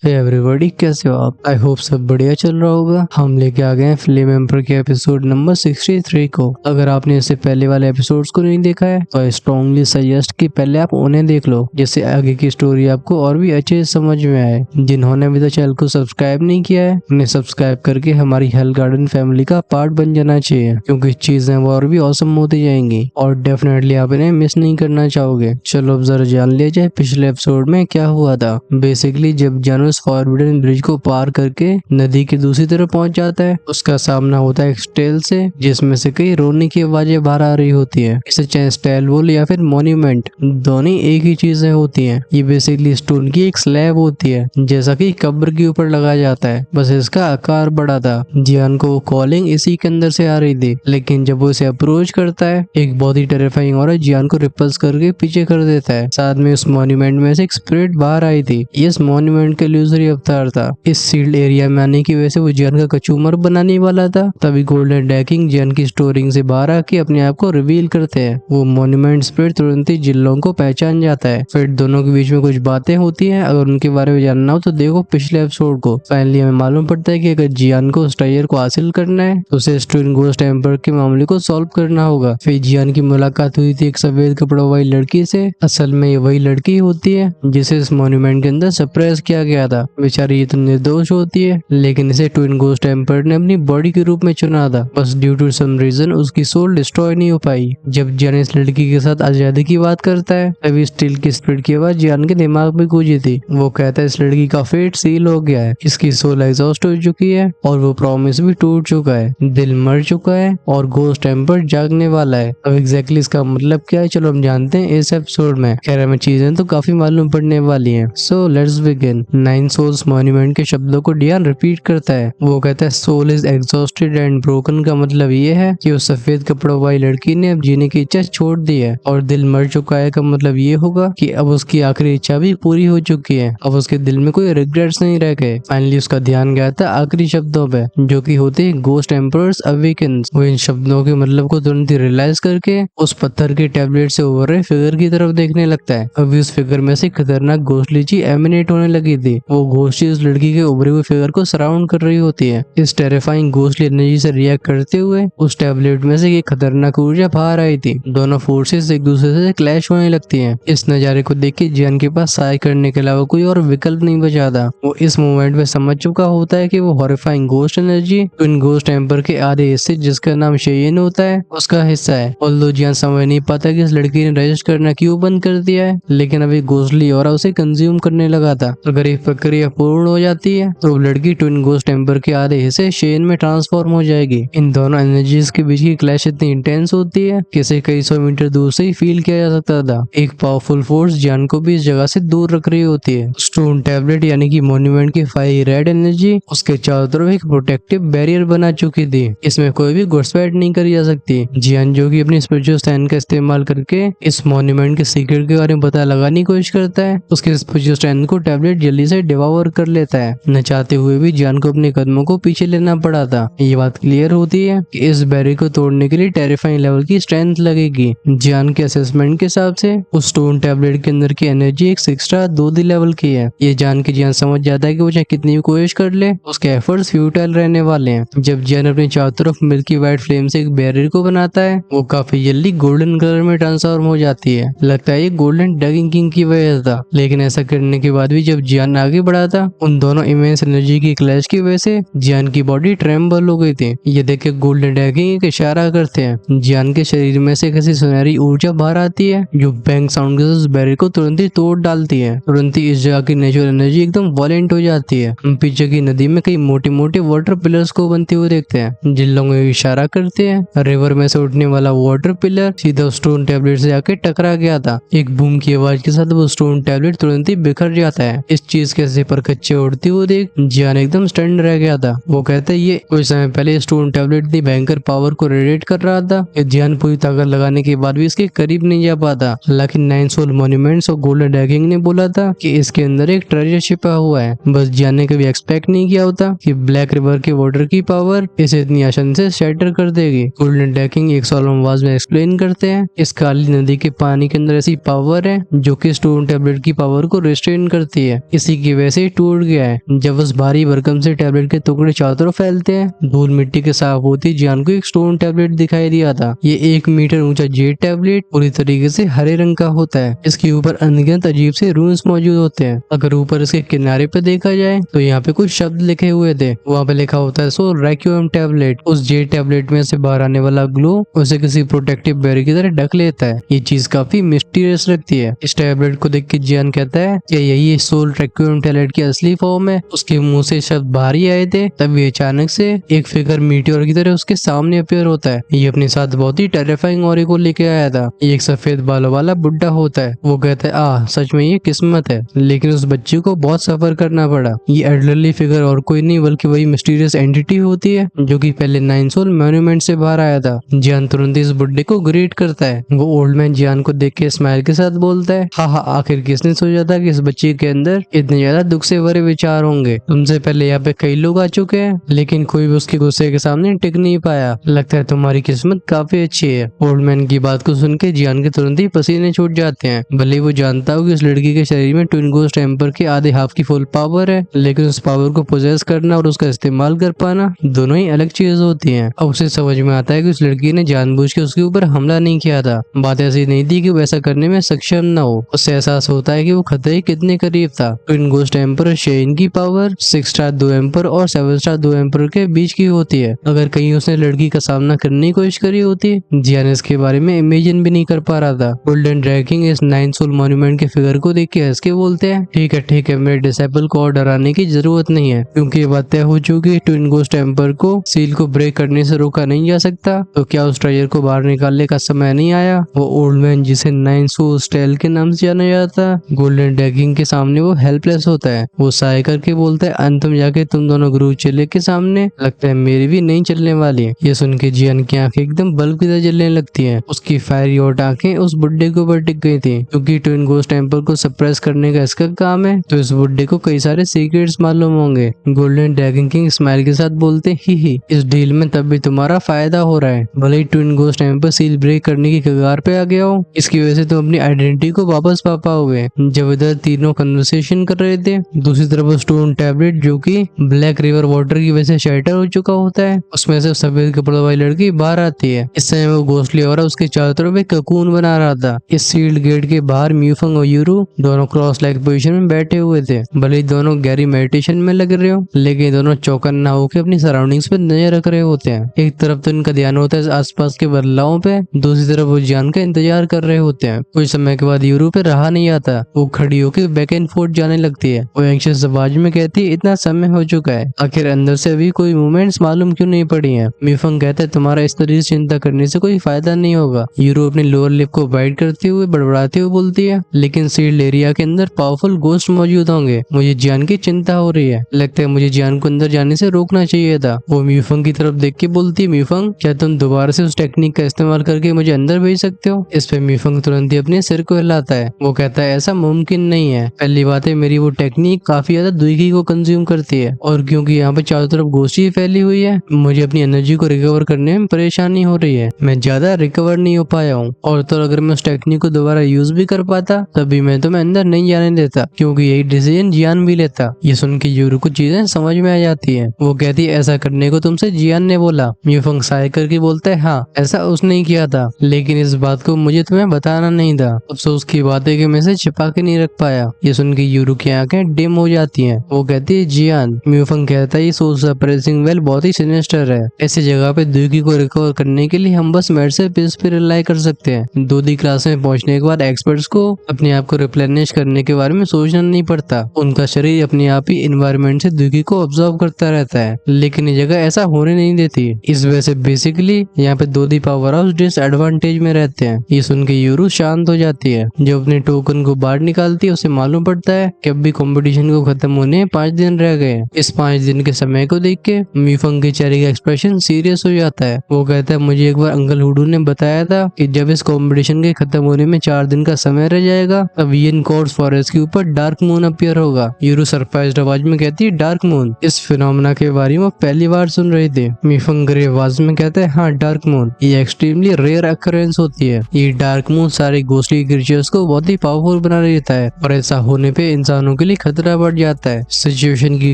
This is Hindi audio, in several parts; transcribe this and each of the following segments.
एवरीबॉडी, कैसे हो आप? आई होप सब बढ़िया चल रहा होगा। हम लेके आ गए हैं फिल्म एम्पर के एपिसोड नंबर 63 को। अगर आपने इससे पहले वाले एपिसोड्स को नहीं देखा है तो आई स्ट्रॉन्गली सजेस्ट कि पहले आप उन्हें देख लो, जिससे आगे की स्टोरी आपको और भी अच्छे से समझ में आए। जिन्होंने अभी तक चैनल को सब्सक्राइब नहीं किया है, उन्हें सब्सक्राइब करके हमारी हेल गार्डन फैमिली का पार्ट बन जाना चाहिए, क्योंकि चीजें वो और भी औसम होती जाएंगी और डेफिनेटली आप इन्हें मिस नहीं करना चाहोगे। चलो अब जरा जान लिया जाए पिछले एपिसोड में क्या हुआ था। बेसिकली जब जानवर फॉरबिडन ब्रिज को पार करके नदी के दूसरी तरफ पहुंच जाता है, उसका सामना होता है एक स्टेल से, जिसमें से कई रोने की आवाजें बाहर आ रही होती है। इसे चाहे स्टेल बोल या फिर मॉन्यूमेंट, दोनों एक ही चीजें होती हैं। ये बेसिकली स्टोन की एक स्लैब होती है, जैसा कि कब्र के ऊपर लगाया जाता है, बस इसका आकार बड़ा था। जियान को कॉलिंग इसी के अंदर से आ रही थी, लेकिन जब वो इसे अप्रोच करता है, एक बहुत ही टेरिफाइंग औरत जियान को रिपल्स करके पीछे कर देता है। साथ में उस मॉन्यूमेंट में से एक स्पिरिट बाहर आई थी। इस मॉन्यूमेंट के इल्यूजरी अवतार था। इस सील्ड एरिया में आने की वजह से वो जियान का कचूमर बनाने वाला था। तभी गोल्डन डैकिंग जियान की स्टोरिंग से बाहर आके अपने आप को रिवील करते हैं। वो मॉन्यूमेंट स्पिरिट तुरंत ही जिन लोगों को पहचान जाता है। फिर दोनों के बीच में कुछ बातें होती है। अगर उनके बारे में जानना हो तो देखो पिछले एपिसोड को। फाइनली हमें मालूम पड़ता है कि अगर जियान को उस टायर को हासिल करना है तो उसे ट्विन गोस्ट एम्पर के मामले को सॉल्व करना होगा। फिर जियान की मुलाकात हुई थी एक सफेद कपड़ों वाली लड़की से। असल में ये वही लड़की होती है जिसे इस मॉन्यूमेंट के अंदर सरप्राइज किया गया था। बेचारी ये तो निर्दोष होती है, लेकिन इसे ट्विन गोस्ट एम्पर ने अपनी बॉडी के रूप में चुना था। बस ड्यू टू सम रीजन उसकी सोल डिस्ट्रॉय नहीं हो पाई। जब जियान इस लड़की के साथ आजादी की बात करता है, तभी स्टील की स्पिरिट की आवाज जियान के दिमाग में गूंजी थी। वो कहता है इस लड़की का फेट सील हो गया है, इसकी सोल एग्जॉस्ट हो चुकी है और वो प्रॉमिस भी टूट चुका है, दिल मर चुका है और गोस्ट एम्पर जागने वाला है। अब एग्जैक्टली इसका मतलब क्या है, चलो हम जानते हैं इस एपिसोड में। खैर हमें चीजें तो काफी मालूम पड़ने वाली हैं। So let's begin. 9 souls monument के शब्दों को डियान रिपीट करता है। वो कहता है soul is exhausted and broken का मतलब ये है कि उस सफेद कपड़ों वाली लड़की ने अब जीने की इच्छा छोड़ दी है, और दिल मर चुका है का मतलब ये होगा कि अब उसकी आखिरी इच्छा भी पूरी हो चुकी है। अब उसके दिल में कोई रिग्रेट्स नहीं रह गए। फाइनली उसका ध्यान गया था आखिरी शब्दों पे, जो कि होते हैं गोस्ट एम्पर्स अवेकन्स। वो इन शब्दों के मतलब को तुरंत ही रियलाइज करके उस पत्थर के टैबलेट से उभर रहे फिगर की तरफ देखने लगता है। अभी उस फिगर में से खतरनाक घोषली चीज एमिनेट होने लगी थी। वो घोषली उस लड़की के उभरे हुए फिगर को सराउंड कर रही होती है। इस टेरिफाइंग घोषली एनर्जी से रिएक्ट करते हुए उस टैबलेट में से एक खतरनाक ऊर्जा बाहर आई थी। दोनों फोर्सेस एक दूसरे से क्लैश होने लगती हैं। इस नजारे को देख के जियान के पास सहाय करने के अलावा कोई और विकल्प नहीं बचा था। वो इस मोमेंट में समझ चुका होता है कि वो horrifying ghost energy twin ghost emperor के आधे हिस्से, जिसका नाम शेयन होता है, उसका हिस्सा है। ऑल्दो जियान समझ नहीं पाता कि इस लड़की ने रजिस्ट करना क्यों बंद कर दिया है, लेकिन अभी घोषली और उसे कंज्यूम करने लगा था। अगर ये प्रक्रिया पूर्ण हो जाती है तो लड़की ट्विन गोस्ट एम्पर के आधे हिस्से शेयन में ट्रांसफॉर्म हो जाएगी। इन दोनों एनर्जीज के बीच की क्लैश इतनी इंटेंस होती है कि इसे कई सौ मीटर दूर से ही फील किया जा सकता था। एक पावरफुल फोर्स जियान को भी इस जगह से दूर रख रही होती है। स्टोन टैबलेट यानी कि मॉन्यूमेंट की फायर रेड एनर्जी उसके चारों तरफ एक प्रोटेक्टिव बैरियर बना चुकी थी। इसमें कोई भी घुसपैठ नहीं करी जा सकती। जियान जो कि अपनी स्पिरिचुअल स्टैंड का इस्तेमाल करके इस मॉन्यूमेंट के सीक्रेट के बारे में पता लगाने की कोशिश करता है। उसके स्पिरिचुअल स्टैंड को टैबलेट जल्दी से डिवावर कर लेता है। न चाहते हुए भी जियान को अपने कदमों को पीछे लेना पड़ा था। ये बात क्लियर होती है कि इस बैरियर को तोड़ने के लिए टेरिफाइंग लेवल की स्ट्रेंथ लगेगी। जियान के असेसमेंट के हिसाब से उस स्टोन टैबलेट के अंदर की एनर्जी एक 6 स्टार 2D लेवल की है। ये जान के जियान समझ जाता है कि वो चाहे कितनी भी कोशिश कर ले, उसके एफर्ट्स फ्यूटाइल रहने वाले हैं। जब जियान अपने चारों तरफ मिल्की व्हाइट फ्लेम से एक बैरियर को बनाता है, वो काफी जल्दी गोल्डन कलर में ट्रांसफॉर्म हो जाती है। लगता है ये गोल्डन डगिंग किंग की वजह से था, लेकिन ऐसा करने के बाद भी जब जियान आगे बढ़ा था, उन दोनों इमेंस एनर्जी की क्लैश की वजह से जियान की बॉडी ट्रेम्बल हो गई थी। ये देख के गोल्डन डगिंग एक इशारा करते हैं। जियान के शरीर में से किसी सुनहरी ऊर्जा बाहर आती है, जो बैंग साउंड के उस बैरियर को तुरंत ही तोड़ डालती है। तुरंत ही इस जगह की नेचुरल एनर्जी एकदम वॉलेंट हो जाती है। हम पीछे की नदी में कई मोटे मोटे वाटर पिलर्स को बनते हुए देखते हैं, जिन लोगों को इशारा करते हैं रिवर में से उठने वाला वाटर पिलर सीधा स्टोन टैबलेट से आके टकरा गया था। एक बूम की आवाज के साथ वो स्टोन टैबलेट तुरंत ही बिखर जाता है। इस चीज के ऐसे पर कच्चे उड़ते हुए देख जियान एकदम स्टंड रह गया था। वो कहता है ये कुछ समय पहले स्टोन टैबलेट इतनी भयंकर पावर को रेडिएट कर रहा था। जियान पूरी ताकत लगाने के बाद भी इसके करीब नहीं जा पाता। हालांकि 9 सोल मॉन्यूमेंट्स और गोल्डन डैगिंग ने बोला था कि इसके अंदर एक ट्रेजर छिपा हुआ है। बस जियान ने कभी एक्सपेक्ट नहीं किया होता कि ब्लैक रिवर के वाटर की पावर इसे इतनी आसानी से शैटर कर देगी। गोल्डन डैगिंग एक सोलम आवाज में एक्सप्लेन करते हैं, इस काली नदी के पानी के अंदर ऐसी पावर है जो कि स्टोन टैबलेट की पावर को रिस्ट्रेन करती है। इसी की की वजह से टूट गया है। जब उस भारी भरकम से टैबलेट के टुकड़े चारों तरफ फैलते हैं, धूल मिट्टी के साफ होती जियान को एक स्टोन टैबलेट दिखाई दिया था। ये 1 मीटर ऊंचा जेड टैबलेट पूरी तरीके से हरे रंग का होता है। इसके ऊपर अनगिनत अजीब से रून्स मौजूद होते हैं। अगर ऊपर इसके किनारे पे देखा जाए तो यहाँ पे कुछ शब्द लिखे हुए थे। वहाँ पे लिखा होता है सो रैक्यूम टैबलेट। उस जेड टैबलेट में से बाहर आने वाला ग्लो उसे किसी प्रोटेक्टिव बैरियर की तरह ढक लेता है। ये चीज काफी मिस्टीरियस लगती है। इस टैबलेट को देख के जियान कहता है कि यही सोल रैक्यूम टैबलेट की असली फॉर्म है। उसके मुंह से शब्द बाहर ही आए थे, तभी अचानक से एक फिगर मीटियोर की तरह उसके सामने अपीयर होता है। ये अपने साथ बहुत ही टेरिफाइंग ऑरी को लेके आया था। ये एक सफेद बालों वाला बुड्ढा होता है। वो कहता है सच में ये किस्मत है, लेकिन उस बच्चे को बहुत सफर करना पड़ा। ये एल्डरली फिगर और कोई नहीं बल्कि वही मिस्टीरियस एंटिटी होती है जो कि पहले 9 सोल मॉन्यूमेंट से बाहर आया था। जियान तुरंत इस बुड्ढे को ग्रेट करता है। वो ओल्ड मैन जियान को देख के स्माइल के साथ बोलता है हाँ आखिर किसने सोचा था कि इस बच्चे के अंदर इतने ज्यादा दुख से भरे विचार होंगे। तुमसे पहले यहाँ पे कई लोग आ चुके हैं, लेकिन कोई भी उसके गुस्से के सामने टिक नहीं पाया। लगता है तुम्हारी किस्मत काफी अच्छी है। ओल्ड मैन की बात को सुन के जियान के तुरंत ही पसीने छूट जाते हैं। भले वो जानता हो कि उस लड़की के शरीर में ट्विन गोस्ट टेम्पर के आधे हाफ की फुल पावर है, लेकिन उस पावर को पोजेस करना और उसका इस्तेमाल कर पाना दोनों ही अलग चीज होती है। अब उसे समझ में आता है कि उस लड़की ने जानबूझ के उसके ऊपर हमला नहीं किया था। बात ऐसी नहीं थी कि वो ऐसा करने में सक्षम न हो। उससे एहसास होता है कि वो खतरे के कितने करीब था। ट्विन गोस्ट एम्पर शेन की पावर 6 स्टार 2 एम्पर और 7 स्टार 2 एम्पर के बीच की होती है। अगर कहीं उसने लड़की का सामना करने की कोशिश करी होती, जियान इसके बारे में इमेजिन भी नहीं कर पा रहा था। गोल्डन ड्रैगन इस 9 सोल मॉन्यूमेंट के फिगर को देख के हंस के बोलते हैं ठीक है मेरे डिसेबल को और डराने की जरूरत नहीं है, क्योंकि ये बात तय हो चुकी। ट्विन गोस्ट एम्पर को सील को ब्रेक करने से रोका नहीं जा सकता, तो क्या उस ट्रेजर को बाहर निकालने का समय नहीं आया। वो ओल्ड मैन जिसे 9 सोल स्टेल के नाम से जाना जाता है, गोल्डन ड्रैगन के सामने वो हेल्पलेस होता है। वो साय करके बोलता है अंत में जाके तुम दोनों गुरु चेले के सामने लगता है मेरी भी नहीं चलने वाली है। ये सुन के जियान की आंखें एकदम बल्ब की तरह जलने लगती हैं। उसकी फायरी हॉट आंखें उस बुड्ढे के ऊपर टिक गई थी। क्योंकि ट्विन गोस्ट टेम्पर को सप्रेस करने का इसका काम है, तो इस बुड्ढे को कई सारे सीक्रेट्स मालूम होंगे। गोल्डन ड्रैगन किंग स्माइल के साथ बोलते ही इस डील में तब भी तुम्हारा फायदा हो रहा है। भले ही twin ghost temper seal break करने की कगार पे आ गया हो, इसकी वजह से तुम अपनी आइडेंटिटी को वापस पा पाओगे। जब इधर तीनों कन्वर्सेशन कर रहे थे, दूसरी तरफ स्टोन टैबलेट जो कि ब्लैक रिवर वाटर की वजह से शैटर हो चुका होता है, उसमें से सफेद कपड़ों वाली लड़की बाहर आती है। इस समय वो घोंसले और उसके चारों तरफ एक ककून बना रहा था। इस सील्ड गेट के बाहर म्यूफंग और यूरू दोनों क्रॉस लेग पोजीशन में बैठे हुए थे। भले ही दोनों गहरी मेडिटेशन में लग रहे हो, लेकिन दोनों चौकन ना होकर अपनी सराउंडिंग्स पे नजर रख रहे होते हैं। एक तरफ तो इनका ध्यान होता है आसपास के बदलावों पे, दूसरी तरफ वो जियान का इंतजार कर रहे होते हैं। कुछ समय के बाद यूरू पे रहा नहीं आता, वो खड़ी होकर बैक एंड फोर्थ जाने लगती है। वो एंग्शियस आवाज में कहती है इतना समय हो चुका है, आखिर अंदर से अभी कोई मूवमेंट्स मालूम क्यों नहीं पड़ी हैं। म्यूफंग कहता है तुम्हारा इस तरह से चिंता करने से कोई फायदा नहीं होगा। यूरो अपनी लोअर लिप को बाइट करते हुए बड़बड़ाते हुए बोलती है लेकिन सील्ड एरिया के अंदर पावरफुल गोस्ट मौजूद होंगे, मुझे जियान की चिंता हो रही है। लगता है मुझे जियान को अंदर जाने से रोकना चाहिए था। वो म्यूफंग की तरफ देख के बोलती है म्यूफंग क्या तुम दोबारा से उस टेक्निक का इस्तेमाल करके मुझे अंदर भेज सकते हो। इस पे म्यूफंग तुरंत ही अपने सिर को हिलाता है। वो कहता है ऐसा मुमकिन नहीं है। पहली बात है मेरी वो टेक्निक काफी ज्यादा दुखी को कंज्यूम करती है, और क्योंकि यहाँ पे चारों तरफ गोस्ट ही फैली हुई है, मुझे अपनी एनर्जी को रिकवर करने में परेशानी हो रही है। मैं ज्यादा रिकवर नहीं हो पाया हूँ, और तो अगर मैं उस टेक्निक को दोबारा यूज भी कर पाता तभी मैं तुम्हें अंदर नहीं जाने देता, क्योंकि यही डिसीजन जियान भी लेता। ये सुन के यूरू को चीजें समझ में आ जाती है। वो कहती है ऐसा करने को तुमसे जियान ने बोला। म्यूफंग साय करके बोलता है हाँ ऐसा उसने ही किया था, लेकिन इस बात को मुझे तुम्हें बताना नहीं था। अफसोस की बात है कि मैं इसे छिपा के नहीं रख पाया। ये सुन के यूरू की आंखें डिम हो जाती हैं। वो कहती है जियान। म्यूफंग कहता है ये सोल सप्रेसिंग वेल बहुत ही सिनिस्टर है। ऐसी जगह पे दुखी को रिकवर करने के लिए हम बस मेड से पिस पे रिलाई कर सकते हैं। 2D क्लास में पहुंचने के बाद एक्सपर्ट्स को अपने आप को रिप्लेनिश करने के बारे में सोचना नहीं पड़ता। उनका शरीर अपने आप ही एनवायरनमेंट से दुखी को ऑब्जर्व करता रहता है, लेकिन ये जगह ऐसा होने नहीं देती। इस वजह से बेसिकली यहाँ पे 2D पावर हाउस डिसएडवांटेज में रहते हैं। ये सुन के यूरू शांत हो जाती है। जब अपने टोकन को बाहर निकालती है उसे मालूम पड़ता है कि अब भी कंपटीशन को खत्म होने 5 दिन रह गए। इस 5 दिन के समय को देख के म्यूफंग के चेहरे का एक्सप्रेशन सीरियस हो जाता है। वो कहता है मुझे एक बार अंकल हुडू ने बताया था कि जब इस कंपटीशन के खत्म होने में 4 दिन का समय रह जाएगा तब इन कोर्स फॉरेस्ट के ऊपर डार्क मून अपीयर होगा। यूरू सरप्राइज्ड आवाज में कहती है डार्क मून। इस फिनोमेना के बारे में पहली बार सुन रहे थे। म्यूफंग गरे आवाज में कहता है हाँ डार्क मून, ये एक्सट्रीमली रेयर अकरेंस होती है। ये डार्क मून सारे घोस्टली क्रिएचर्स को बहुत ही पावरफुल बना देता है, और ऐसा होने पे इंसानों के लिए खतरा बढ़ जाता है। सिचुएशन की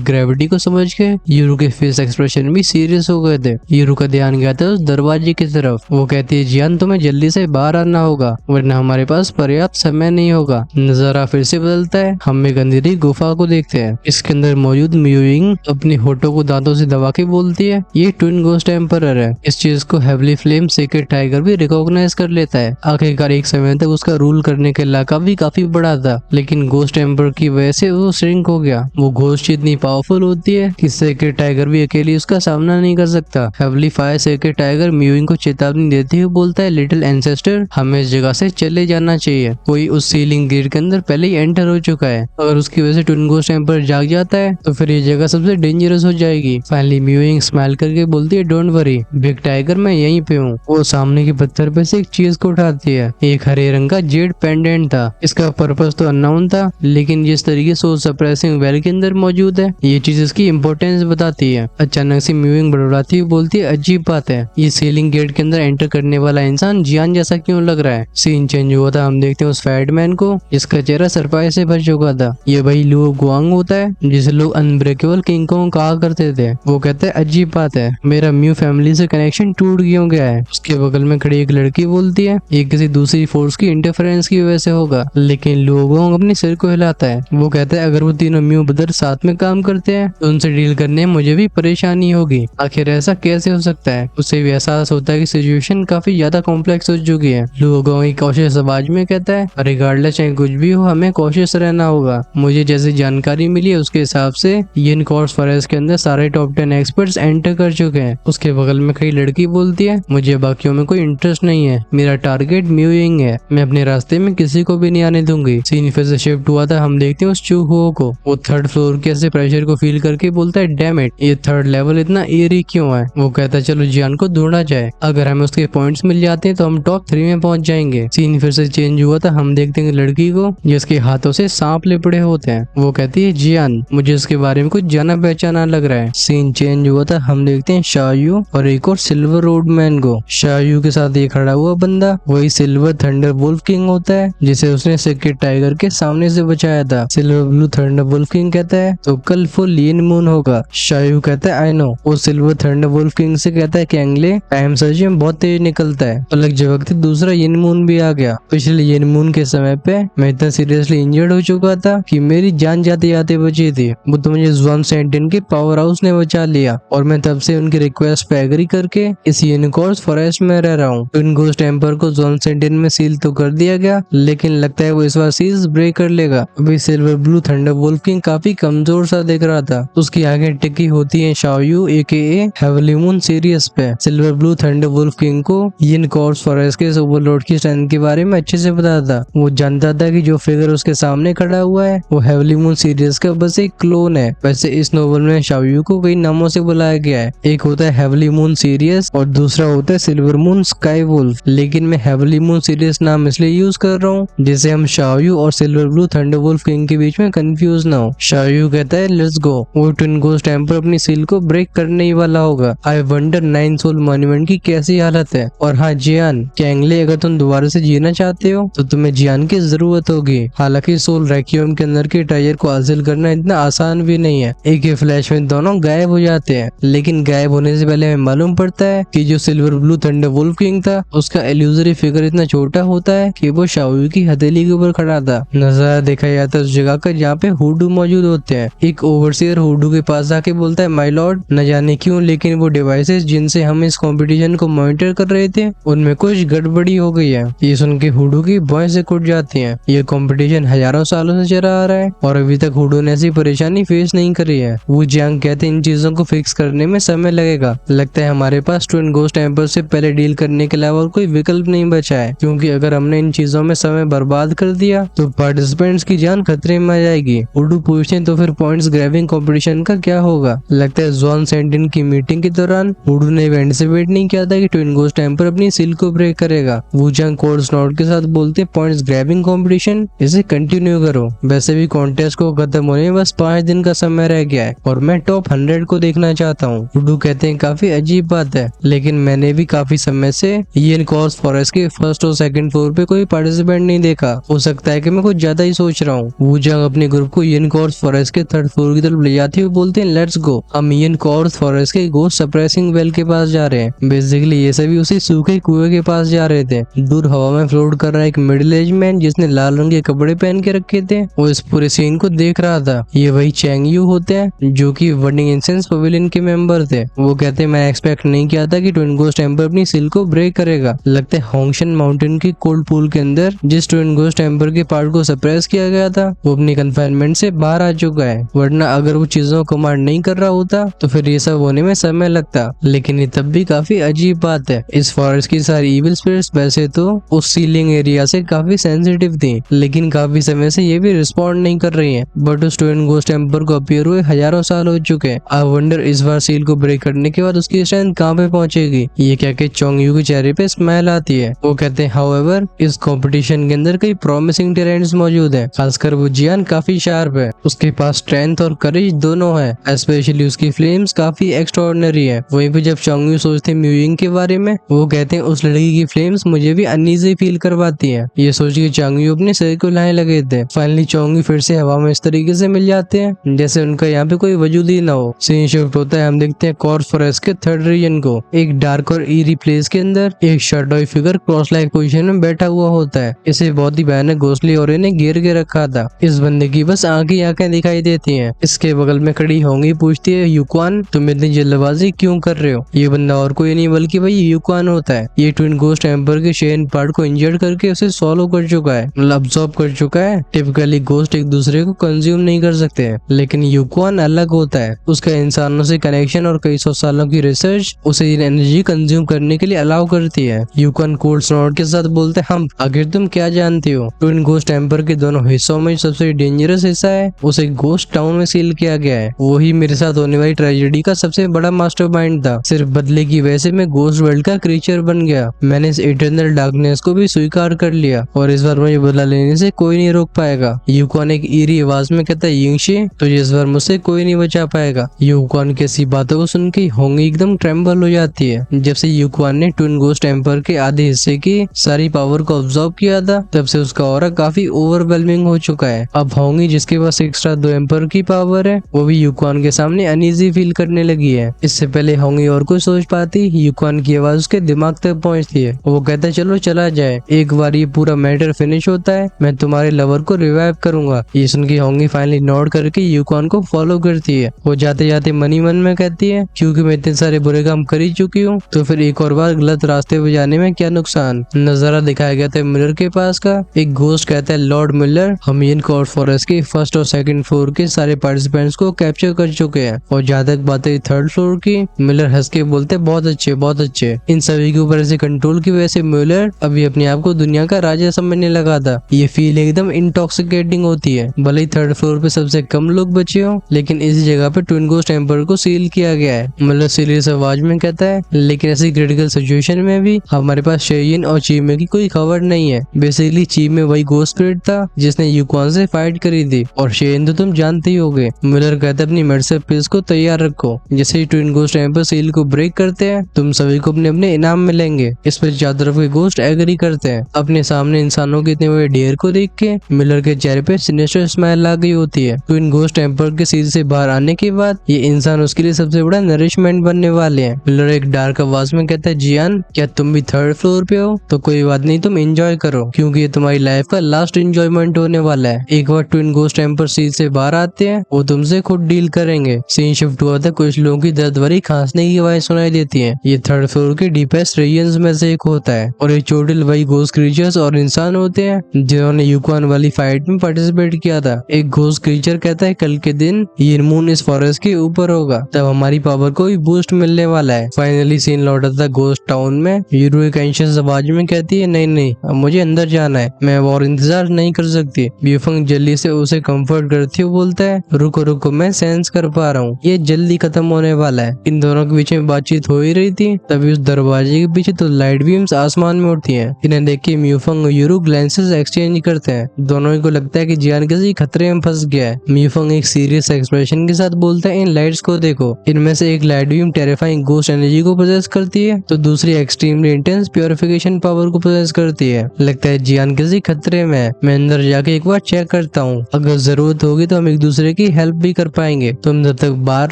ग्रेविटी को समझ के यूरू के फेस एक्सप्रेशन भी सीरियस हो गए थे। यूरू का ध्यान गया था उस दरवाजे की तरफ। वो कहती है जियान तुम्हें जल्दी से बाहर आना होगा वरना हमारे पास पर्याप्त समय नहीं होगा। नजारा फिर से बदलता है। हम एक अंधेरी गुफा को देखते हैं। इसके अंदर मौजूद म्यूइंग अपनी होठों को दांतों से दबा के बोलती है ये ट्विन गोस्ट एम्परर है। इस चीज को हेवली फ्लेम सेक्रेड टाइगर भी रिकॉग्नाइज कर लेता है। आखिरकार एक समय तक उसका रूल करने का इलाका भी काफी बड़ा था, लेकिन गोस्ट एम्पर की वजह से वो श्रिंक हो गया। वो घोस्ट इतनी पावरफुल होती है कि सेक्रेड टाइगर भी अकेली उसका सामना नहीं कर सकता। Heavily fire sacred tiger mowing को चेतावनी देते हुए बोलता है लिटिल एंसेस्टर हमें इस जगह से चले जाना चाहिए। कोई उस सीलिंग गेट के अंदर पहले ही एंटर हो चुका है। अगर उसकी वजह से ट्विन गोस्ट एम्पर जाग जाता है तो फिर ये जगह सबसे डेंजरस हो जाएगी। फाइनली म्यूइंग स्माइल करके बोलती है डोंट वरी बिग टाइगर मैं यहीं पे हूँ। वो सामने के पत्थर पे से एक चीज को उठाती है। एक हरे रंग का जेड पेंडेंट था। इसका पर्पस तो अननोन था, लेकिन जिस तरीके से वो सप्रेसिंग वेल के अंदर मौजूद है ये चीज इसकी इम्पोर्टेंस बताती है। अचानक से म्यूइंग बड़बड़ाती हुई बोलती है अजीब बात है ये सीलिंग गेट के अंदर एंटर करने वाला इंसान जियान जैसा क्यों लग रहा है। सीन चेंज हुआ था। हम देखते हैं उस फैट मैन को जिसका चेहरा सरप्राइज से भर चुका था। ये वही लुओ गुआंग होता है जिसे लोग अनब्रेकेबल किंग कोंग कहा करते थे। वो कहता है अजीब बात है मेरा म्यू फैमिली से कनेक्शन टूट क्यों गया है। उसके बगल में खड़ी एक लड़की बोलती है ये किसी दूसरी फोर्स की इंटरफेरेंस की वजह से होगा, लेकिन लुओ गुआंग अपने सिर को हिलाता है। वो कहता है अगर वो तीनों म्यू ब्रदर साथ में काम करते हैं तो उनसे डील करने में मुझे भी परेशानी होगी। आखिर ऐसा कैसे हो सकता है। उससे भी एहसास होता है कि सिचुएशन काफी ज्यादा कॉम्प्लेक्स हो चुकी है। लुओ गुआंग कॉशियस आवाज में कहता है रिगार्डलेस चाहे कुछ भी हो हमें कॉशियस रहना होगा। मुझे जैसी जानकारी मिली है उसके हिसाब से येन कॉर्स फॉरेस्ट के अंदर सारे टॉप 10 एक्सपर्ट्स एंटर कर चुके हैं। उसके बगल में खड़ी लड़की बोलती है मुझे बाकियों में कोई इंटरेस्ट नहीं है, मेरा टारगेट म्यूइंग है, मैं अपने रास्ते में किसी को भी नहीं आने दूंगी। सीन फिर से शिफ्ट हुआ था। हम देखते हैं उस चूहो को। वो थर्ड फ्लोर के ऐसे प्रेशर को फील करके बोलता है डैम इट ये थर्ड लेवल इतना एरी क्यों है। वो कहता है चलो जियान को ढूंढा जाए, अगर हमें उसके पॉइंट्स मिल जाते हैं तो हम टॉप 3 में पहुंच जाएंगे। सीन फिर से चेंज हुआ था। हम देखते हैं लड़की को जिसके हाथों से सांप लिपड़े होते हैं। वो कहती है जियान मुझे उसके बारे में कुछ जाना पहचाना लग रहा है। सीन चेंज हुआ था। हम देखते हैं शायू और एक और सिल्वर रोड मैन को। शायू के साथ ये खड़ा हुआ बंदा वही सिल्वर थंडर वुल्फ किंग होता है जिसे उसने सेक्रेड टाइगर के सामने से बचाया था। Silver blue thunder wolf king कहता है तो कल फुल लीन मून होगा। शायू कहता है आई नो। वो सिल्वर थंडर वुल्फ किंग से कहता है कैंगले टाइम सर्च में बहुत तेज निकलता है। पलक झपकते दूसरा येन मून भी आ गया। पिछले येन मून के समय पे मैं इतना सीरियसली इंजर्ड हो चुका था कि मेरी जान जाते जाते बची थी। वो तो मुझे ज़्वान सेंटिन के पावर हाउस ने बचा लिया और मैं तब से उनकी रिक्वेस्ट पे एग्री करके इस यूनिकॉर्स फॉरेस्ट में रह रहा हूँ। ट्विन गोस्ट टेम्पर को ज़्वान सेंटिन में सील तो कर दिया गया, लेकिन लगता है वो इस बार सीज ब्रेक कर लेगा। अभी silver blue thunder wolf king काफी कमजोर सा दिख रहा था। उसकी आंखें टिकी होती हैं Xiaoyu AKA heavenly moon serious पे। Silver blue thunder wolf king को यूनिकॉर्स फॉरेस्ट के ओवरलॉर्ड की स्ट्रेंथ के बारे में अच्छे से पता था। वो जानता था कि जो फिगर उसके सामने खड़ा हुआ है वो हेवली मून सीरीज का बस एक क्लोन है। वैसे इस नोवेल में शाओयू को कई नामों से बुलाया गया है। एक होता है हेवली मून सीरीज और दूसरा होता है सिल्वर मून स्काई वुल्फ, लेकिन मैं हेवली मून सीरीज नाम इसलिए यूज कर रहा हूँ जिसे हम शाओयू और silver blue thunder wolf king के बीच में कंफ्यूज ना हो। शाओयू कहता है लेट्स गो। वो ट्विन गोस्ट टेम्पर अपनी सील को ब्रेक करने ही वाला होगा। आई वंडर 9 सोल मॉन्यूमेंट की कैसी हालत है। और हाँ जियान कैंगले अगर तुम दोबारा से जीना चाहते हो तो तुम्हें जियान की जरूरत होगी। हालांकि सोल रैक्यूम के अंदर के ट्रेजर को हासिल करना इतना आसान भी नहीं है। एक ही फ्लैश में दोनों गायब हो जाते हैं, लेकिन गायब होने से पहले हमें मालूम पड़ता है कि जो silver blue thunder wolf king था उसका इल्यूजरी फिगर इतना छोटा होता है कि वो शाओयू की हथेली के ऊपर खड़ा था। नजारा देखा जाता है उस जगह का जहाँ पे हुडू मौजूद होते हैं। एक ओवरसीयर हुडू के पास आके बोलता है माय लॉर्ड न जाने क्यों लेकिन वो डिवाइसेस जिनसे हम इस कंपटीशन को मॉनिटर कर रहे थे उनमें कुछ गड़बड़ी हो गई है। ये सुन के हुडू की भौं से कुट जाती है। ये कंपटीशन हजारों सालों से चला आ रहा है और अभी तक हुडू ने ऐसी परेशानी फेस नहीं करी है। वो जियांग कहते हैं इन चीजों को फिक्स करने में समय लगेगा। लगता है हमारे पास ट्विन गोस्ट टेम्पर से पहले डील करने के अलावा और कोई विकल्प नहीं बचा है, क्योंकि अगर हमने इन चीजों में समय बर्बाद कर दिया तो पार्टिसिपेंट्स की जान खतरे में आ जाएगी। हुडू पूछते हैं तो फिर पॉइंट्स ग्रैबिंग कंपटीशन का क्या होगा। लगता है ज़्वान सेंटिन की मीटिंग के दौरान हुडू ने एंटिसिपेट नहीं किया था कि ट्विन गोस्ट टेम्पर अपनी सील को ब्रेक करेगा। वूजांग कोड स्नॉट के साथ बोलते पॉइंट्स ग्रैबिंग कंपटीशन इसे कंटिन्यू करो। वैसे भी कॉन्टेस्ट को खत्म होने में बस 5 दिन का समय रह गया है और मैं टॉप 100 को देखना चाहता हूँ। हुडू कहते हैं काफी अजीब बात है, लेकिन मैंने भी काफी समय से यूनिकॉर्स फॉरेस्ट के फर्स्ट और सेकंड फ्लोर पे कोई पार्टिसिपेंट नहीं देखा। हो सकता है कि मैं कुछ ज्यादा ही सोच रहा हूँ। वूजांग चंग अपने ग्रुप को यिन कॉर्स फॉरेस्ट के थर्ड फ्लोर की तरफ ले जाते हुए बोलते हैं लेट्स गो। हम यिन कॉर्स फॉरेस्ट के गोस्ट सप्रेसिंग वेल के पास जा रहे हैं। बेसिकली ये सभी उसी सूखे कुएं के पास जा रहे थे। दूर हवा में फ्लोट कर रहा एक मिडिल एज मैन जिसने लाल रंग के कपड़े पहन के रखे थे, वो इस पूरे सीन को देख रहा था। ये वही चैंग यू होते हैं जो कि वर्डिंग इंसेंस पवेलियन के मेंबर थे। वो कहते हैं मैं एक्सपेक्ट नहीं किया था कि ट्विन गोस्ट टेम्पर अपनी सील को ब्रेक करेगा। लगता है होंगशन माउंटेन की कोल्ड पूल के अंदर जिस ट्विन गोस्ट टेम्पर के पार्ट को सप्रेस किया गया था वो अपनी कन्फाइनमेंट से बाहर आ चुका है, वरना अगर वो चीजों को कमांड नहीं कर रहा होता तो फिर ये सब होने में समय लगता। लेकिन ये तब भी काफी अजीब बात है, इस फॉरेस्ट की सारी इविल स्पिरिट्स वैसे तो उस सीलिंग एरिया से काफी सेंसिटिव थी, लेकिन काफी समय से ये भी रिस्पॉन्ड नहीं कर रही है। बट उस ट्विन गोस्ट टेम्पर को अपीयर हुए हजारों साल हो चुके हैं। आई वंडर इस बार सील को ब्रेक करने के बाद उसकी स्ट्रेंथ कहाँ पे पहुंचेगी। ये कह के चोंग यू के चेहरे पे स्माइल आती है। वो कहते हैं हाउएवर इस कंपटीशन के अंदर कई प्रॉमिसिंग टैलेंट्स मौजूद हैं, खासकर वो जियान काफी शार्प है, उसके पास स्ट्रेंथ और करेज दोनों है, स्पेशली उसकी फ्लेम्स काफी एक्स्ट्राऑर्डिनरी है। वहीं पे जब चोंग यू सोचते हैं म्यूइंग के बारे में, वो कहते हैं उस लड़की की फ्लेम्स मुझे भी अनईजी फील करवाती है। ये सोच के चोंग यू अपने सिर को हिलाने लगे थे। फाइनली चोंग यू फिर से हवा में इस तरीके से मिल जाते हैं जैसे उनका यहाँ पे कोई वजूद ही ना हो। सीन शिफ्ट होता है, हम देखते हैं कॉर्स फॉरेस्ट के थर्ड रीजन को। एक डार्क और ईरी प्लेस के अंदर एक shadowy figure cross like position में बैठा हुआ होता है। इसे बहुत ही भयानक घोंसले और ने घेर के रखा था। इस बंदे की बस आंखें दिखाई देती हैं। इसके बगल में खड़ी होंगी पूछती है यूक्वान तुम इतनी जल्दबाजी क्यों कर रहे हो। ये बंदा और कोई नहीं बल्कि भाई यूक्वान होता है। ये ट्विन गोस्ट टेम्पर के शेन पार्ट को इंजर्ड करके उसे सॉलो कर चुका है, मतलब अब्सॉर्ब कर चुका है। टिपिकली गोस्ट एक दूसरे को कंज्यूम नहीं कर सकते हैं, लेकिन यूक्वान अलग होता है। उसका इंसानों से कनेक्शन और कई सौ सालों की रिसर्च उसे एनर्जी कंज्यूम करने के लिए अलाउ करती है। यूक्वान कोल्ड स्नॉट के साथ बोलते हैं हम आखिर तुम क्या जानती हो। ट्विन गोस्ट टेम्पर के दोनों हिस्सों में सबसे डेंजरस हिस्सा है उसे गोस्ट टाउन में सील किया गया है। वही मेरे साथ होने वाली ट्रेजेडी का सबसे बड़ा मास्टरमाइंड था। सिर्फ बदले की वजह से मैं गोस्ट वर्ल्ड का क्रीचर बन गया। मैंने इस इटर्नल डार्कनेस को भी स्वीकार कर लिया और इस बार मुझे बदला लेने से कोई नहीं रोक पाएगा। यूक्वान एक ईरी आवाज में कहता है यिंगशे तो इस बार मुझसे कोई नहीं बचा पाएगा। यूक्वान की ऐसी बातों को सुन के होंगी एकदम ट्रेम्बल हो जाती है। जब से यूक्वान ने ट्विन गोस्ट टेम्पर के आधे हिस्से की सारी पावर को ऑब्जर्व किया था तब से उसका ऑरा काफी ओवरवेलमिंग हो चुका है। अब होंगी जिसके पास एक्स्ट्रा 2 एम्पर की पावर है वो भी यूक्वान के सामने अनईजी फील करने लगी है। इससे पहले होंगी और कुछ सोच पाती यूक्वान की आवाज उसके दिमाग तक पहुंचती है। वो कहता है चलो चला जाए, एक बार ये पूरा मैटर फिनिश होता है मैं तुम्हारे लवर को रिवाइव करूंगा। ये सुन के होंगी फाइनली नोट करके यूक्वान को फॉलो करती है। वो जाते जाते मनी मन में कहती है क्योंकि मैं इतने सारे बुरे काम कर ही चुकी हूँ तो फिर एक और बार गलत रास्ते पे जाने में क्या नुकसान। नजारा दिखाया गया था मिलर के पास का। एक घोस्ट कहता है लॉर्ड मिलर हम यिन कॉर्स फॉरेस्ट के फर्स्ट और सेकंड फ्लोर के सारे पार्टिसिपेंट्स को कैप्चर कर चुके हैं और जहाँ तक बात है थर्ड फ्लोर की, मिलर हंस के बोलते बहुत अच्छे। इन सभी के ऊपर ऐसे कंट्रोल की वजह से मिलर अभी अपने आप को दुनिया का राजा समझने लगा था। ये फील एकदम इंटॉक्सिकेटिंग होती है। भले ही थर्ड फ्लोर पे सबसे कम लोग बचे हो लेकिन इस जगह पे ट्विन गोस्ट टेम्पर को सील किया गया है। मिलर सीरियस आवाज में कहता है लेकिन ऐसी क्रिटिकल सिचुएशन में भी हमारे पास शेयिन और चीमे की कोई खबर नहीं है। बेसिकली चीमे वही गोस्ट स्पिरिट था जिसने यूक्वान से फाइट करी थी और शेयिन तो तुम जानते ही होगे। मिलर कहता है अपनी मेडिसिन पिल्स को तैयार रखो, जैसे ही ट्विन गोस्ट टेम्पर सील को ब्रेक करते हैं तुम सभी को अपने अपने इनाम मिलेंगे। इस पर चारों तरफ के गोस्ट एग्री करते हैं। अपने सामने इंसानों के इतने बड़े ढेर को देख के मिलर के चेहरे पे सिनिस्टर स्माइल आ गई होती है। ट्विन गोस्ट टेम्पर के सील से बाहर आने के बाद ये इंसान उसके लिए सबसे बड़ा नरिशमेंट बनने वाले हैं। मिलर एक डार्क आवाज में कहता है जियान क्या तुम भी थर्ड फ्लोर पे हो तो कोई बात नहीं तुम एंजॉय करो क्योंकि ये तुम्हारी लाइफ का लास्ट एंजॉयमेंट होने वाला है। एक बार ट्विन गोस्ट टेम्पर सील से बाहर आते हैं वो तुमसे खुद डील करेंगे। सीन शिफ्ट हुआ था, कुछ लोगों की दर्द भरी खांसने की आवाज सुनाई देती है। ये थर्ड फ्लोर के डीपेस्ट रीजन्स में से एक होता है और ये चोटिल वही गोस्ट क्रीचर्स और इंसान होते हैं जिन्होंने यूक्वान वाली फाइट में पार्टिसिपेट किया था। एक गोस्ट क्रीचर कहता है कल के दिन ये मून इस फॉरेस्ट के ऊपर होगा तब हमारी पावर को भी बूस्ट मिलने वाला है। फाइनली सीन लौटा था गोस्ट टाउन में। यूरो एक एंशियस आवाज में कहती है नहीं अब मुझे अंदर जाना है, मैं और इंतजार नहीं कर सकती। ब्यूफंग जल्दी से उसे कंफर्ट करती हुए बोलता है रुको मैं सेंस कर पा रहा हूँ ये जल्दी खत्म होने वाला है। इन दोनों के बीच में बातचीत हो ही रही थी तभी उस दरवाजे के पीछे तो लाइट बीम्स आसमान में उड़ती हैं। इन्हें देख के म्यूफंग और यूरो ग्लैंसेस एक्सचेंज करते हैं। दोनों को लगता है कि जियान किसी खतरे में फंस गया है। म्यूफंग एक सीरियस एक्सप्रेशन के साथ बोलता है इन लाइट्स को देखो, इनमें से एक light beam terrifying ghost energy को पोजेस करती है तो दूसरी एक्सट्रीमली इंटेंस प्योरिफिकेशन पावर को पोजेस करती है। लगता है जियान किसी खतरे में है, मैं अंदर जाके एक बार चेक करता हूँ, अगर जरूरत होगी तो हम एक दूसरे की हेल्प भी कर पाएंगे, तुम जब तक बाहर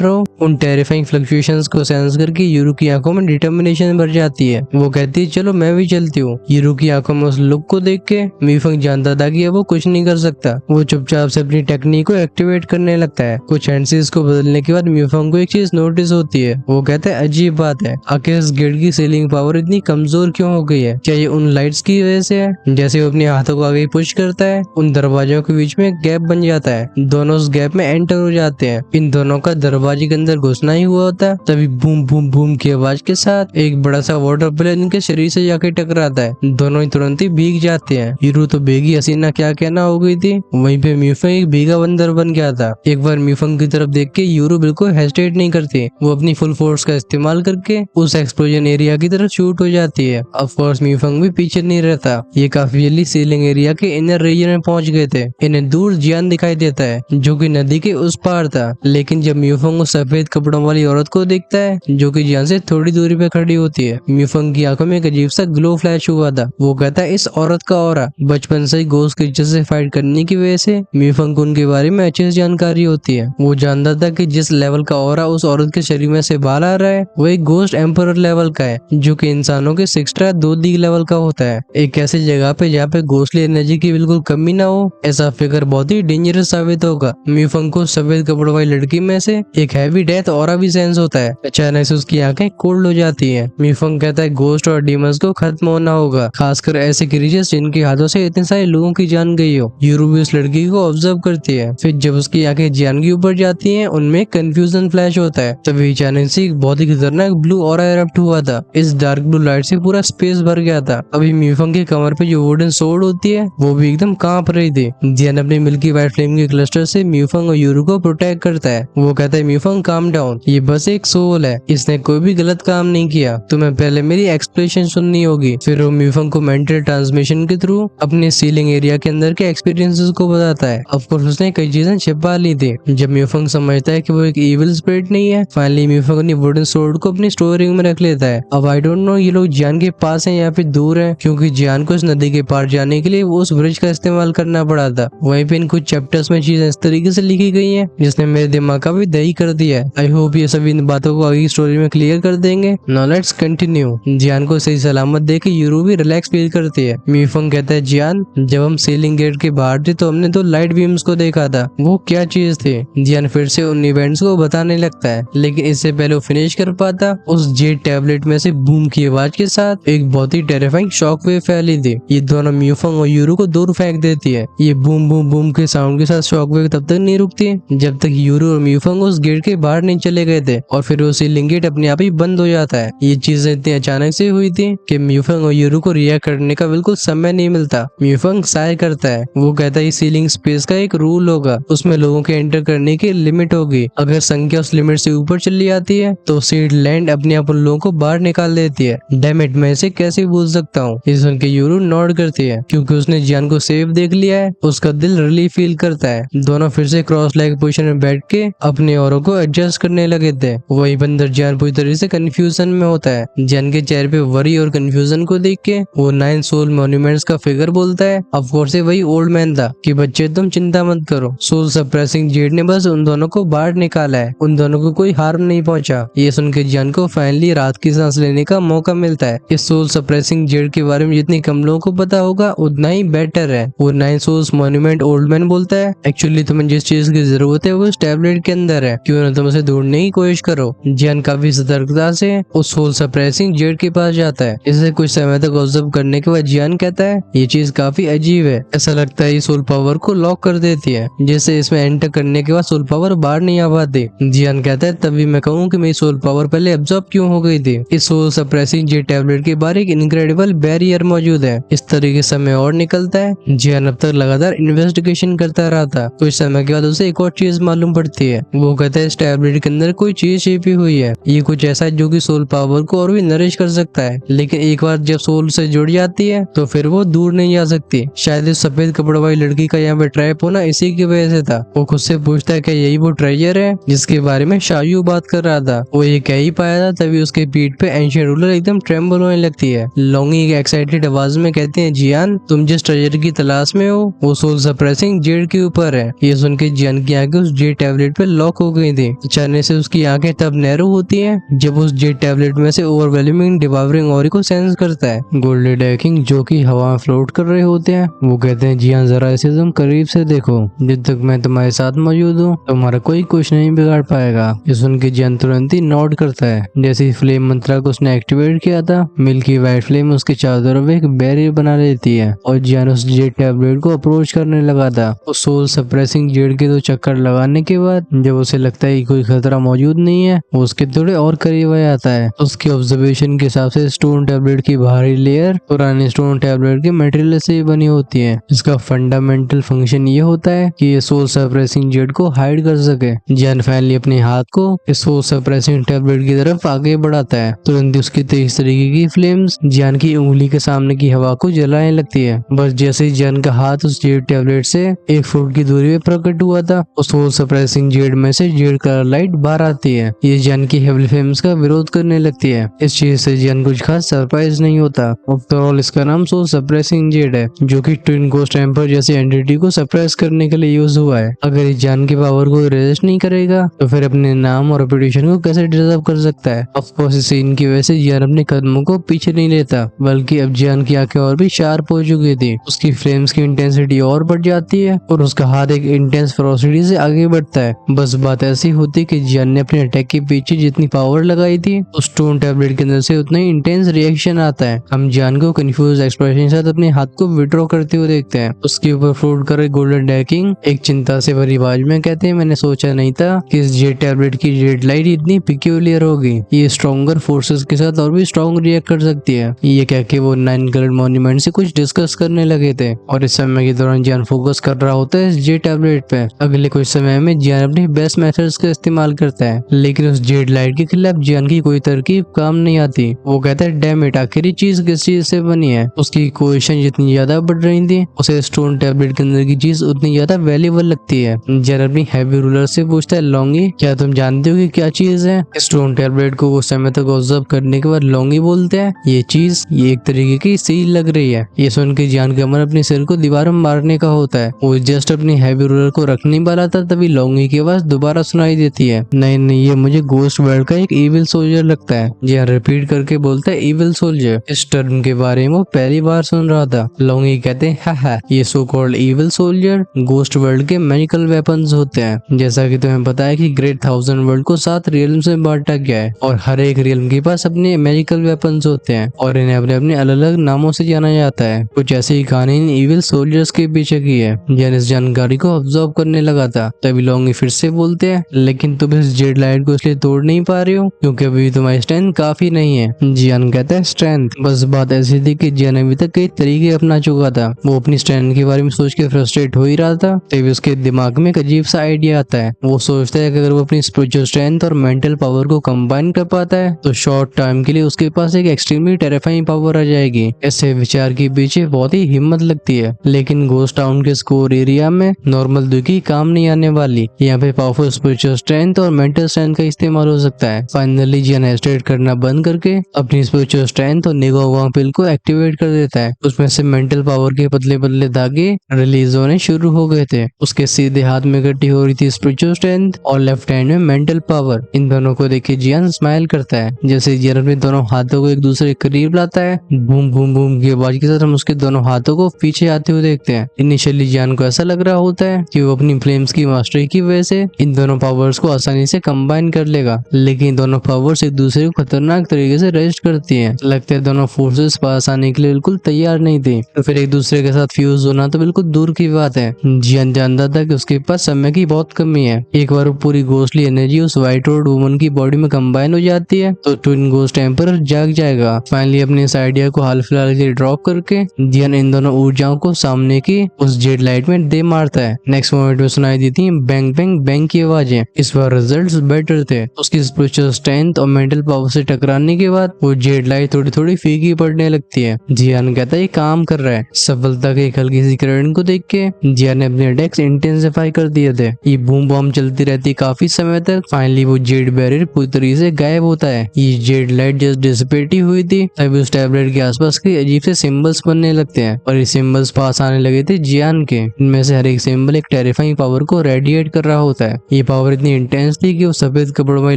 रहो। उन टेरिफाइंग फ्लक्चुएशंस को सेंस करके यूरू की आंखों में डिटर्मिनेशन भर जाती है। वो कहती है चलो मैं भी चलती हूँ। यूरू की आंखों में उस लुक को देख के मीफंग जानता था कि अब वो कुछ नहीं कर सकता। वो चुपचाप से अपनी टेक्निक को एक्टिवेट करने लगता है। कुछ हैंडसीज को बदलने के बाद मीफंग को एक चीज नोटिस होती है। वो कहता है अजीब बात है, आखिर इस गेट की सीलिंग पावर इतनी कमजोर क्यों हो गई है? क्या ये उन लाइट्स की वजह से है? जैसे वो अपने हाथों को आगे पुश करता है, उन दरवाजों के बीच में एक गैप बन जाता है। दोनों उस गैप में एंटर हो जाते हैं। इन दोनों का दरवाजे के अंदर घुसना ही हुआ होता है। तभी बूम बूम बूम की आवाज के साथ एक बड़ा सा वाटर बलून इनके शरीर से जाके टकराता है। दोनों ही तुरंत ही भीग जाते हैं। यूरू तो भीगी हसीना क्या कहना हो गई थी, वहीं पे मीफंग एक भीगा बंदर बन गया था। एक बार मीफंग की तरफ देख के यूरू बिल्कुल हेजिटेट नहीं करती। वो अपनी फुल फोर्स का इस्तेमाल करके उस एक्सप्लोजन एरिया की तरफ शूट हो जाती है। ऑफ कोर्स मीफंग भी पीछे नहीं रहता। ये काफी जल्दी सीलिंग एरिया के इनर रीजन में पहुंच गए थे। इन्हें दूर जियान दिखाई देता है जो कि नदी के उस पार था। लेकिन जब मीफंग उस सफेद कपड़ों वाली औरत को देखता है जो कि जियान से थोड़ी दूरी पे खड़ी होती है, मीफंग की आंखों में एक अजीब सा ग्लो फ्लैश हुआ था। वो कहता है इस औरत का ऑरा। बचपन से ही घोस्ट क्रीचर से फाइट करने की वजह से मीफंग को उनके बारे में अच्छे से जानकारी होती है। वो जानता था कि जिस लेवल का ऑरा उस औरत के शरीर में से बाहर आ रहा है वो एक घोस्ट एम्परर लेवल का है, जो कि इंसानों के 6 लेवल का होता है। एक ऐसी जगह पे जहाँ पे घोस्टली एनर्जी की बिल्कुल कमी ना हो, ऐसा फिगर बहुत ही डेंजरस साबित होगा। मीफंग को सफेद कपड़ों वाली लड़की में से एक हैवी डेथ ऑरा भी सेंस होता है। अचानक से उसकी आंखें कोल्ड हो जाती है। मीफंग कहता है घोस्ट और डीमंस को खत्म होना होगा, खासकर ऐसे क्रीचर्स जिनके हाथों से इतने सारे लोगों की जान गई हो। यूरू भी उस लड़की को ऑब्जर्व करती है। फिर जब उसकी आंखें जियान के ऊपर जाती हैं, उनमें कंफ्यूजन फ्लैश होता है। तभी अचानक से एक बहुत ही खतरनाक ब्लू ऑरा इरप्ट हुआ था। इस डार्क ब्लू लाइट से पूरा स्पेस भर गया था। अभी मीफंग के कमर पे जो वुडन सोर्ड होती है वो भी एकदम कांप रही थी। जियान अपनी मिल्की व्हाइट फ्लेम के क्लस्टर से मीफंग और यूरू को प्रोटेक्ट करता है। वो कहता है मीफंग काम डाउन, ये बस एक सोल है, इसने कोई भी गलत काम नहीं किया, तुम्हें पहले मेरी एक्सप्लेनेशन सुननी होगी। फिर वो मीफंग को मेंटल ट्रांसमिशन के थ्रू अपने सीलिंग एरिया के अंदर के एक्सपीरियंसेस को बताता है। ऑफ कोर्स उसने कई चीजें छिपा ली थी। जब मीफंग समझता है कि वो एक इविल स्पिरिट नहीं है, फाइनली मीफंग अपनी वुडन सोर्ड को अपनी स्टोरिंग में रख लेता है। अब आई डोंट नो ये लोग जियान के पास हैं या फिर दूर हैं, क्योंकि जियान को इस नदी के पार जाने के लिए वो उस ब्रिज का इस्तेमाल करना पड़ा था। वहीं पे इन कुछ चैप्टर्स में चीजें इस तरीके से लिखी गई हैं जिसने मेरे दिमाग का भी दही कर दिया है। आई होप ये सभी इन बातों को आगे स्टोरी में क्लियर कर देंगे। Now let's continue. जियान को सही सलामत देख के यूरू भी रिलैक्स फील करती है। मीफंग कहता है जियान, जब हम सीलिंग गेट के बाहर थे तो हमने 2 लाइट बीम्स को देखा था, वो क्या चीज थी? जियान फिर से उन इवेंट्स को बताने लगता है, लेकिन इससे पहले वो फिनिश कर पाता, उस जेड टैबलेट में से बूम की आवाज के साथ एक बहुत ही टेरिफाइंग शॉक वेव फैली थी। ये दोनों मीफंग और यूरू को दूर फेंक देती है। ये बूम बूम बूम के साउंड के साथ शॉक वेव तब तक नहीं रुकती जब तक यूरू और मीफंग उस गेट के बाहर नहीं चले गए थे, और फिर वो सीलिंग गेट अपने आप ही बंद हो जाता है। ये चीजें इतनी अचानक से हुई थी कि मीफंग और यूरू को रिएक्ट करने का बिल्कुल समय नहीं मिलता। मीफंग साय करता है, वो कहता है सीलिंग स्पेस का एक रूल होगा, उसमें लोगों के एंटर करने की लिमिट होगी। अगर संख्या उस लिमिट से ऊपर चली जाती है तो सीड लैंड अपने आप उन लोगों को बाहर निकाल देती है। डैम इट, मैं इसे कैसे भूल सकता हूँ? ये सुन के यूरू नॉड करती है, क्योंकि उसने जियान को सेफ देख लिया है। उसका दिल रिलीफ फील करता है। दोनों फिर से क्रॉस लेग पोजीशन में बैठ के अपने औरों को एडजस्ट करने लगे थे। वही बंदर जियान पूरी तरह से कंफ्यूजन में होता है। जियान के चेहरे पे वरी और कंफ्यूजन को देख के वो 9 सोल मॉन्यूमेंट्स का फिगर बोलता है। ऑफ कोर्स वही ओल्ड मैन था कि बच्चे तुम चिंता मत करो, सोल सप्रेसिंग जेड ने बस उन दोनों को बाहर निकाला है, उन दोनों को कोई हार्म नहीं पहुंचा। ये सुन के जियान को फाइनली रात की सांस लेने का मौका मिलता है। इस सोल सप्रेसिंग जेड के बारे में जितनी कम लोगों को पता होगा उतना ही बेटर है। वो 9 सोल्स मॉन्यूमेंट ओल्ड मैन बोलता है, एक्चुअली तुम्हें जिस चीज की जरूरत है वो इस टैबलेट के अंदर है, क्यों ना तुम उसे ढूंढने की कोशिश करो। जियान काफी सतर्कता से उस सोल सप्रेसिंग जेड के पास जाता है। इसे कुछ समय तक ऑब्जर्व करने के बाद जियान कहता है ये चीज काफी अजीब है, ऐसा लगता है ये सोल पावर को लॉक कर देती है, जैसे इसमें एंटर करने के बाद सोल पावर बाहर नहीं आ पाती। जियान कहता है तभी मैं कहूँ कि मेरी सोल पावर पहले एब्जॉर्ब क्यों हो गई थी। इस सोल सप्रेसिंग जेड टैबलेट के बाहर एक इनक्रेडिबल बैरियर मौजूद है। इस तरीके से समय और निकलता है। जियान अब तक लगातार इन्वेस्टिगेशन करता रहा था। कुछ समय के बाद उसे एक और चीज मालूम पड़ती है। वो कहता है इस टैबलेट के अंदर कोई चीज छिपी हुई है, ये कुछ ऐसा है जो कि सोल पावर को और भी नरिश कर सकता है, लेकिन एक बार जब सोल से जुड़ जाती है तो फिर वो दूर नहीं जा सकती। शायद इस सफेद कपड़ों वाली लड़की का यहाँ पे ट्रैप होना इसी की वजह से था। वो खुद से पूछता है कि यही वो ट्रेजर है जिसके बारे में शायू बात कर रहा था। वो ये कह ही पाया था तभी उसके पीठ पे एंशिएंट रूलर एकदम ट्रेम्बल होने लगती है। लॉन्गी एक एक्साइटेड आवाज में कहते हैं जियान, तुम जिस ट्रेजर की तलाश में हो वो सोल सोल सप्रेसिंग जेड के ऊपर है। ये सुन के जियान की आंखें उस जेड टैबलेट पे लॉक हो गई थी। अचानक से उसकी आंखें तब नैरो होती हैं जब उस जेड टैबलेट में से ओवरवेलमिंग डिवावरिंग ऑरी को सेंस करता है। गोल्डी डैकिंग जो कि हवा में फ्लोट कर रहे होते हैं वो कहते हैं जियान जरा इसे तुम करीब से देखो, जब तक मैं तुम्हारे साथ मौजूद हूँ तुम्हारा कोई कुछ नहीं बिगाड़ पाएगा। ये सुन के जियान तुरंत ही नोट करता है। जैसे फ्लेम मंत्रा को उसने एक्टिवेट किया था मिल्की वाइट फ्लेम उसके चारों तरफ एक बैरियर बना लेती है और जियान उस जेड टैबलेट को अप्रोच करने लगा था। उस सोल सप्रेसिंग जेड के 2 चक्कर लगाने के बाद जब उसे लगता है कि कोई खतरा मौजूद नहीं है वो उसके थोड़े और करीब आ जाता है। उसके ऑब्जर्वेशन के हिसाब से स्टोन टैबलेट की बाहरी लेयर पुराने स्टोन टैबलेट के मटेरियल से बनी होती है। इसका फंडामेंटल फंक्शन ये होता है कि ये सोल सप्रेसिंग जेड को हाइड कर सके। जियान फाइनली अपने हाथ को इस सोल सप्रेसिंग टैबलेट की तरफ आगे बढ़ाता है। तुरंत उसकी तेज तरीके की फ्लेम्स जियान की उंगली के सामने की हवा को जलाने लगती है। बस जैसे ही जियान का हाथ उस जेड टैबलेट से 1 फुट की दूरी पे प्रकट हुआ था उस सोल सप्रेसिंग जेड में से जेड कलर लाइट बाहर आती है। ये जियान की हेवी फ्लेम्स का विरोध करने लगती है। इस चीज से जियान कुछ खास सरप्राइज नहीं होता। आफ्टर ऑल इसका नाम सोल सप्रेसिंग जेड है जो कि ट्विन गोस्ट टेम्पर जैसी एंटिटी को सप्रेस करने के लिए यूज हुआ है। अगर इस जियान की पावर को रेजिस्ट नहीं करेगा तो फिर अपने नाम और रेपुटेशन को कैसे डिजर्व कर सकता है। ऑफ कोर्स इस सीन की वजह से जियान अपने कदमों को पीछे नहीं लेता बल्कि अब जियान की आंखें और भी शार्प हो चुकी थी। उसकी फ्लेम्स की इंटेंसिटी और बढ़ जाती है और उसका हाथ एक इंटेंस फेरोसिटी से आगे बढ़ता है। बस बात ऐसी होती कि जियान ने अपने अटैक के पीछे जितनी पावर लगाई थी उस स्टोन टैबलेट के अंदर से उतना ही इंटेंस रिएक्शन आता है। हम जियान को कंफ्यूज एक्सप्रेशन के साथ अपने हाथ को विड्रॉ करते हुए देखते हैं। उसके ऊपर फ्लोट कर गोल्डन डैकिंग एक चिंता से भरी आवाज में कहते हैं मैंने सोचा नहीं था कि इस जेड टैबलेट की जेड लाइट इतनी पिक्यूलियर होगी। ये स्ट्रॉन्गर फोर्सेस के साथ और भी स्ट्रॉन्ग रिएक्ट कर सकती है। ये कह के वो 9 कलर मॉन्यूमेंट से कुछ डिस्कस करने लगे थे और इस समय के दौरान जियान फोकस कर रहा होता है इस जेड टैबलेट पे। अगले कुछ समय में जियान अपने बेस्ट मेथड्स का इस्तेमाल करता है लेकिन उस जेड लाइट के खिलाफ जियान की कोई तरकीब काम नहीं आती। वो कहता है डैम इट आखिर चीज किस चीज से बनी है। उसकी क्वेश्चन जितनी ज्यादा बढ़ रही थी उसे स्टोन टैबलेट के अंदर की चीज उतनी ज्यादा वैल्यूएबल लगती है। जियान अपनी हैवी रूलर से पूछता है लोंगी क्या तुम जानते हो कि क्या चीज है। स्टोन टैबलेट को कुछ समय तक ऑब्जर्व करने के बाद लोंगी बोलते हैं ये चीज ये एक तरीके की सील लग रही है। ये सुन के जियान का मन अपने सिर को दीवार में मारने का होता है। वो जस्ट अपनी हैवी रूलर को रखने वाला था तभी लोंगी की आवाज दोबारा सुनाई देती है नहीं नहीं ये मुझे गोस्ट वर्ल्ड का एक इविल सोल्जर लगता है। जियान रिपीट करके बोलता है इविल सोल्जर। इस टर्म के बारे में वो पहली बार सुन रहा था। लोंगी कहते हैं हा ये so called evil soldier ghost world के मैजिकल वेपन्स होते हैं। जैसा कि तुम्हें पता है कि ग्रेट 1000 वर्ल्ड को 7 रियल्म्स में बांटा गया है और हर एक रियल्म के पास अपने मैजिकल वेपन्स होते हैं और इन्हें अपने अपने अलग अलग नामों से जाना जाता है। कुछ ऐसी ही कहानी इन इविल सोल्जर्स के पीछे की है। जियान इस जानकारी को ऑब्जर्व करने लगा था तभी लोंगी फिर से बोलते हैं लेकिन तुम इस जेड लाइट को इसलिए तोड़ नहीं पा रही हो क्योंकि अभी तुम्हारी स्ट्रेंथ काफी नहीं है। जियान कहता है स्ट्रेंथ। बस बात ऐसी थी कि जियान अभी तक कई तरीके अपना चुका था। वो अपनी स्ट्रेंथ के बारे में सोच के फ्रस्ट्रेट हो ही रहा था तभी उसके दिमाग में एक अजीब सा आइडिया आता है। वो सोचता है कि अगर वो अपनी स्पिरिचुअल स्ट्रेंथ और मेंटल पावर को कंबाइन कर पाता है तो शॉर्ट टाइम के लिए उसके पास एक एक्सट्रीमली टेरिफाइंग पावर आ जाएगी। ऐसे विचार के पीछे बहुत ही हिम्मत लगती है लेकिन घोस्ट टाउन के स्कोर एरिया में नॉर्मल दुखी काम नहीं आने वाली। यहाँ पे पावरफुल स्पिरिचुअल स्ट्रेंथ और मेंटल स्ट्रेंथ का इस्तेमाल हो सकता है। फाइनली जियान हेजिटेट करना बंद करके अपनी स्पिरिचुअल स्ट्रेंथ और निगोवांग पिल को एक्टिवेट कर देता है। उसमें से मेंटल पावर के पतले पतले धागे रिलीज होने शुरू हो गए थे। उसके सीधे हाथ में इकट्ठी हो रही थी स्पिरिचुअल स्ट्रेंथ और लेफ्ट हैंड में मेंटल पावर। इन दोनों को देख के जियान स्माइल करता है। जैसे जियान अपने दोनों हाथों को एक दूसरे के करीब लाता है बूम बूम बूम की आवाज के साथ हम उसके दोनों हाथों को पीछे आते हुए देखते हैं। इनिशियली जियान को ऐसा लग रहा होता है कि वो अपनी फ्लेम्स की मास्टरी की वजह से इन दोनों पावर्स को आसानी से कंबाइन कर लेगा लेकिन दोनों पावर्स एक दूसरे को खतरनाक तरीके से रेस्ट करती हैं। लगता है दोनों फोर्सेस पास आने के लिए बिल्कुल तैयार नहीं थी तो फिर एक दूसरे के साथ फ्यूज होना तो बिल्कुल दूर की बात है। जियान जानता था कि उसके पास समय की बहुत कमी है। एक बार पूरी घोस्टली एनर्जी उस व्हाइट रोड वुमन की बॉडी में कंबाइन हो जाती है तो ट्विन घोस्ट टेम्पर जाग जाएगा। फाइनली अपने इस आइडिया को हाल फिलहाल के ड्रॉप करके जियान इन दोनों ऊर्जाओं को सामने की उस जेड लाइट में दे मारता है। नेक्स्ट मोमेंट में सुनाई दी थी बैंग बैंग बैंग की आवाजें। इस बार रिजल्ट्स बेटर थे। उसकी स्पिरिचुअल स्ट्रेंथ और मेंटल पावर से टकराने के बाद वो जेड लाइट थोड़ी थोड़ी फीकी पड़ने लगती है। जियान कहता है ये काम कर रहा है। सफलता की एक हल्की सी किरण को देख के जियान ने अपने अटैक्स इंटेंसिफाई कर दिए थे। ये बूम बॉम्ब चलती रहती काफी समय तक। फाइनली वो जेड बैरियर पूरी तरीके से गायब होता है। ये जेड लाइट जस्ट डिसिपेट हुई थी तभी उस टैबलेट के आसपास के अजीब से सिंबल्स बनने लगते हैं और ये सिंबल्स पास आने लगे थे जियान के। इनमें से हर एक सिंबल एक टेरिफाइंग पावर को रेडिएट कर रहा होता है। ये पावर इतनी इंटेंस थी कि वो सफेद कपड़ों वाली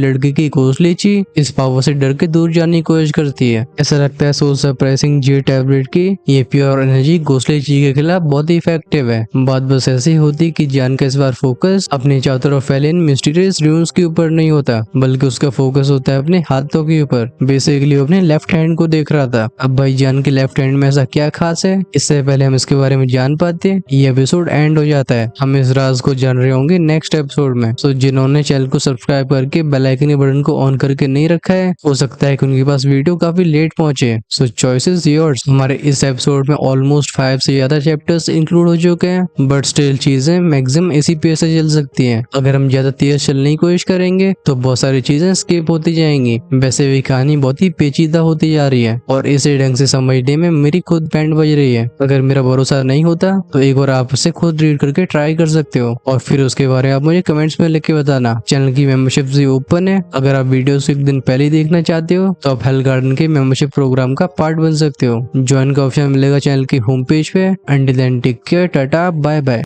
लड़की की घोंसलेची इस पावर से डर के दूर जाने की कोशिश करती है। ऐसा लगता है सो सरप्राइजिंग जी टैबलेट की ये प्योर एनर्जी घोंसलेची के खिलाफ बहुत ही इफेक्टिव है। बात बस ऐसी होती कि जियान का इस बार फोकस अपने चारों तरफ फैले इन मिस्टीरियस ड्यून्स के ऊपर नहीं होता, बल्कि उसका फोकस होता है अपने हाथों के ऊपर। बेसिकली वो अपने लेफ्ट हैंड को देख रहा था। अब भाई जियान के लेफ्ट हैंड में ऐसा क्या खास है, इससे पहले हम इसके बारे में जान पाते ये एपिसोड एंड हो जाता है। हम इस राज को जान रहे होंगे नेक्स्ट एपिसोड में। सो जिन्होंने चैनल को सब्सक्राइब करके बेल आइकन के बटन को ऑन करके नहीं रखा है, हो सकता है कि उनके पास वीडियो काफी लेट पहुंचे। सो चॉइस इज योर्स। हमारे इस एपिसोड में ऑलमोस्ट 5 से ज्यादा चैप्टर्स इंक्लूड हो चुके हैं, बट स्टिल चीजें मैक्सिमम इसी पेस से चल सकती हैं। अगर हम ज्यादा तेज चलने की कोशिश करेंगे तो बहुत सारी चीजें स्किप होती जाएंगी। वैसे भी कहानी बहुत ही पेचीदा होती जा रही है और इसे ढंग से समझने में मेरी खुद बैंड बज रही है। अगर मेरा भरोसा नहीं होता तो एक बार आप इसे खुद रीड करके ट्राई कर सकते हो और फिर उसके बारे में आप मुझे कमेंट्स में लिख के बताना। चैनल की मेंबरशिप भी ओपन है। अगर आप वीडियो एक दिन पहले ही देखना चाहते हो तो आप हेल गार्डन के मेंबरशिप प्रोग्राम का पार्ट बन सकते हो। ज्वाइन का ऑप्शन मिलेगा चैनल की होम पेज पे। अंटिल देन टेक केयर, टाटा, बाय बाय।